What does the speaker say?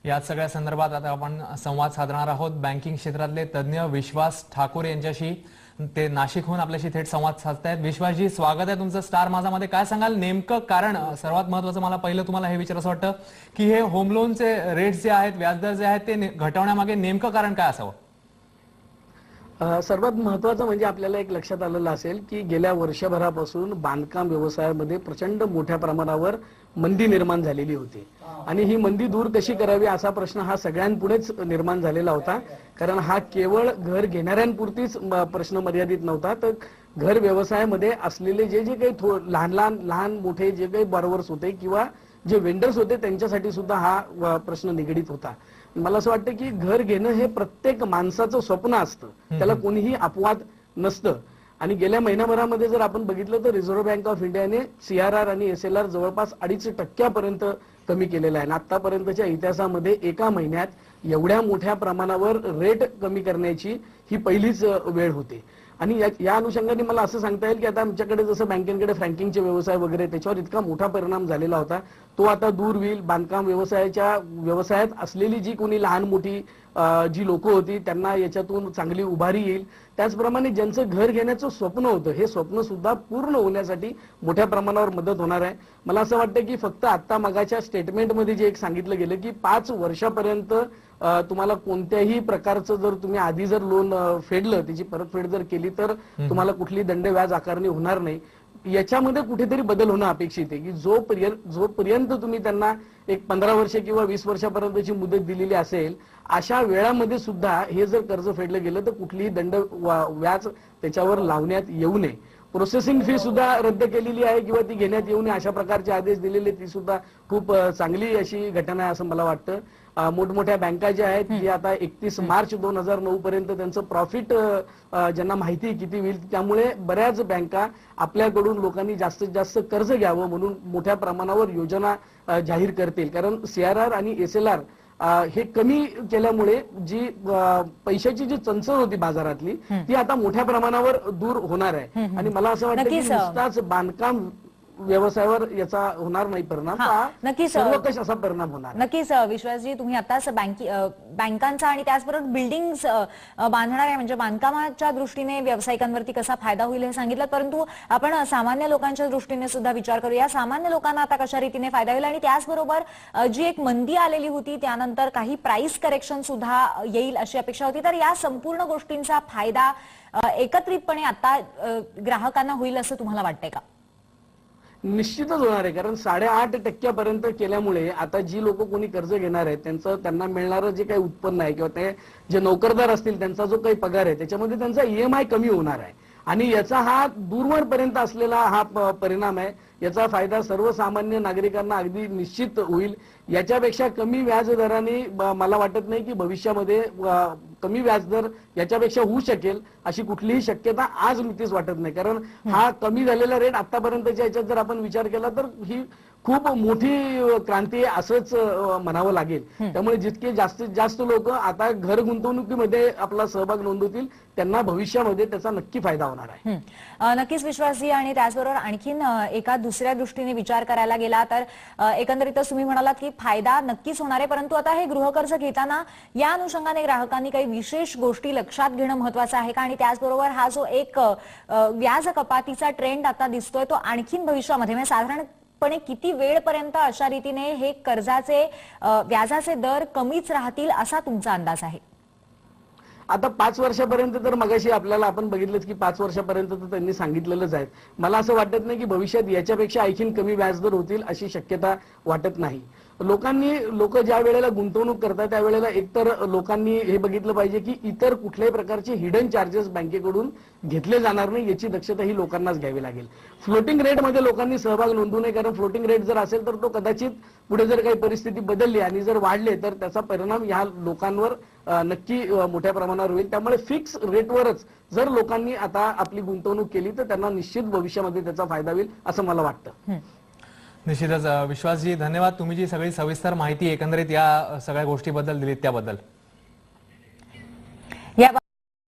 या सगळ्या संदर्भात आता आपण संवाद साधणार आहोत बँकिंग क्षेत्रातले तज्ञ विश्वास ठाकूर यांच्याशी। ते नाशिकहून आपल्याशी थेट संवाद साधतायत। विश्वासजी, स्वागत आहे तुमचं स्टार माझामध्ये। काय सांगाल नेमकं कारण? सर्वात महत्त्वाचं मला पहिलं तुम्हाला हे विचारायचं वाटतं की हे होम लोनचे रेट्स जे आहेत, व्याजदर जे आहेत ते घटवण्यामागे नेमकं कारण काय असावं? सर्वात महत्त्वाचं म्हणजे आपल्याला एक लक्षात आलेलं असेल की गेल्या वर्षभरापासून बांधकाम व्यवसायामध्ये प्रचंड मोठ्या प्रमाणावर मंदी निर्माण झालेली होती आणि ही मंदी दूर कशी करावी असा प्रश्न हा सगळ्यांपुढेच निर्माण झालेला होता। कारण हा केवळ घर घेणाऱ्यांपुरतीच प्रश्न मर्यादित नव्हता, तर घर व्यवसायामध्ये असलेले जे जे काही लहान मोठे जे काही बॉरोवर्स होते किंवा जे वेंडर्स होते त्यांच्यासाठी सुद्धा हा प्रश्न निगडीत होता। मला असं वाटतं की घर घेणं हे प्रत्येक माणसाचं स्वप्न असतं, त्याला कोणीही अपवाद नसतं। आणि गेल्या महिनाभरामध्ये जर आपण बघितलं तर रिझर्व्ह बँक ऑफ इंडियाने CRR आणि SLR जवळपास 2.5% कमी केलेला आहे। आतापर्यंतच्या इतिहासामध्ये एका महिन्यात एवढ्या मोठ्या प्रमाणावर रेट कमी करण्याची ही पहिलीच वेळ होती। आणि या अनुषंगाने मला असं सांगता येईल की आता आमच्याकडे जसं बँकेकडे फ्रँकिंगचे व्यवसाय वगैरे त्याच्यावर इतका मोठा परिणाम झालेला होता, तो आता दूर होईल। बांधकाम व्यवसायात असलेली जी कोणी लहान मोठी जी लोक होती त्यांना याच्यातून चांगली उभारी येईल। त्याचप्रमाणे ज्यांचं घर घेण्याचं स्वप्न होतं हे स्वप्न सुद्धा पूर्ण होण्यासाठी मोठ्या प्रमाणावर मदत होणार आहे। मला असं वाटतं की फक्त आता मगाच्या स्टेटमेंटमध्ये जे एक सांगितलं गेलं की 5 वर्षापर्यंत तुम्हाला कोणत्याही प्रकारचं जर तुम्ही आधी जर लोन फेडलं, त्याची परतफेड जर केली तर तुम्हाला कुठली दंड व्याज आकारणी होणार नाही। याच्यामध्ये कुठेतरी बदल होणं अपेक्षित आहे की जोपर्यंत तुम्ही त्यांना एक 15 वर्ष किंवा 20 वर्षापर्यंतची मुदत दिलेली असेल, अशा वेळामध्ये सुद्धा हे जर कर्ज फेडलं गेलं तर कुठलीही दंड व्याज त्याच्यावर लावण्यात येऊ नये। प्रोसेसिंग फी सुद्धा रद्द केलेली आहे किंवा ती घेण्यात येऊ नये अशा प्रकारचे आदेश दिलेले, ती सुद्धा खूप चांगली अशी घटना आहे असं मला वाटतं। मोठमोठ्या बँका ज्या आहेत की आता 31 मार्च 2009 पर्यंत त्यांचं प्रॉफिट ज्यांना माहिती किती होईल, त्यामुळे बऱ्याच बँका आपल्याकडून लोकांनी जास्तीत जास्त कर्ज घ्यावं म्हणून मोठ्या प्रमाणावर योजना जाहीर करतील। कारण CRR आणि SLR हे कमी केल्यामुळे जी पैशाची जी चंचल होती बाजारातली ती आता मोठ्या प्रमाणावर दूर होणार आहे। आणि मला असं वाटतं की नुसताच बांधकाम व्यवसायावर याचा होणार नाही परिणाम, नक्कीच सर्वकष असा परिणाम होणार। नक्कीच विश्वासजी, तुम्ही आताच बँकांचा आणि त्याचबरोबर बिल्डिंग्स बांधणाऱ्या म्हणजे बांधकामाच्या दृष्टीने व्यावसायिकांवरती कसा फायदा होईल हे सांगितलं, परंतु आपण सामान्य लोकांच्या दृष्टीने सुद्धा विचार करूया। सामान्य लोकांना आता कशा रीतीने फायदा होईल आणि त्याचबरोबर जी एक मंदी आलेली होती त्यानंतर काही प्राइस करेक्शन सुद्धा येईल अशी अपेक्षा होती, तर या संपूर्ण गोष्टींचा फायदा एकत्रितपणे आता ग्राहकांना होईल असं तुम्हाला वाटतंय का? निश्चितच होणार आहे, कारण 8.5% केल्यामुळे आता जी लोक कोणी कर्ज घेणार आहेत त्यांना मिळणारं जे काही उत्पन्न आहे किंवा ते जे नोकरदार असतील त्यांचा जो काही पगार आहे त्याच्यामध्ये त्यांचा EMI कमी होणार आहे आणि याचा हा दूरवरपर्यंत असलेला हा परिणाम आहे। याचा फायदा सर्वसामान्य नागरिकांना अगदी निश्चित होईल। याच्यापेक्षा कमी व्याजदराने मला वाटत नाही की भविष्यामध्ये कमी व्याजदर याच्यापेक्षा होऊ शकेल अशी कुठलीही शक्यता आज नुकतीच वाटत नाही। कारण हा कमी झालेला रेट आतापर्यंतच्या याच्यात जर आपण विचार केला तर ही खूप मोठी क्रांती असंच म्हणावं लागेल। त्यामुळे जितके जास्तीत जास्त लोक आता घर गुंतवणुकीमध्ये आपला सहभाग नोंदवतील त्यांना भविष्यामध्ये त्याचा नक्की फायदा होणार आहे। नक्कीच विश्वासजी, आणि त्याचबरोबर आणखीन एका दुसऱ्या दृष्टीने विचार करायला गेला तर एकंदरीतच तुम्ही म्हणालात की फायदा नक्कीच होणार आहे, परंतु आता हे गृहकर्ज घेताना या अनुषंगाने ग्राहकांनी काही विशेष गोष्टी लक्षात घेणं महत्त्वाचं आहे का? आणि त्याचबरोबर हा जो एक व्याज कपातीचा ट्रेंड आता दिसतोय तो आणखीन भविष्यामध्ये म्हणजे साधारणपणे किती वेळपर्यंत अशा रीतीने हे कर्जाचे व्याजाचे दर कमीच राहतील असा तुमचा अंदाज आहे? आता 5 वर्षापर्यंत तर मगाशी आपण बघितलंच की 5 वर्षापर्यंत तर त्यांनी सांगितलेलंच आहे। मला असं वाटत नाही की भविष्यात याच्यापेक्षा आणखीन कमी व्याजदर होतील अशी शक्यता वाटत नाही। लोक ज्या वेळेला गुंतवणूक करतात त्यावेळेला एकतर लोकांनी हे बघितलं पाहिजे की इतर कुठल्याही प्रकारचे हिडन चार्जेस बँकेकडून घेतले जाणार नाही याची दक्षता ही लोकांनाच घ्यावी लागेल। फ्लोटिंग रेटमध्ये लोकांनी सहभाग नोंदवू नये, कारण फ्लोटिंग रेट जर असेल तर तो कदाचित पुढे जर काही परिस्थिती बदलली आणि जर वाढले तर त्याचा परिणाम ह्या लोकांवर नक्की मोठ्या प्रमाणावर होईल। त्यामुळे फिक्स रेटवरच जर लोकांनी आता आपली गुंतवणूक केली तर त्यांना निश्चित भविष्यामध्ये त्याचा फायदा होईल असं मला वाटतं। निश्चितच विश्वासजी, धन्यवाद। तुम्ही जी सगळी सविस्तर माहिती एकंदरीत या सगळ्या गोष्टीबद्दल दिलीत त्याबद्दल।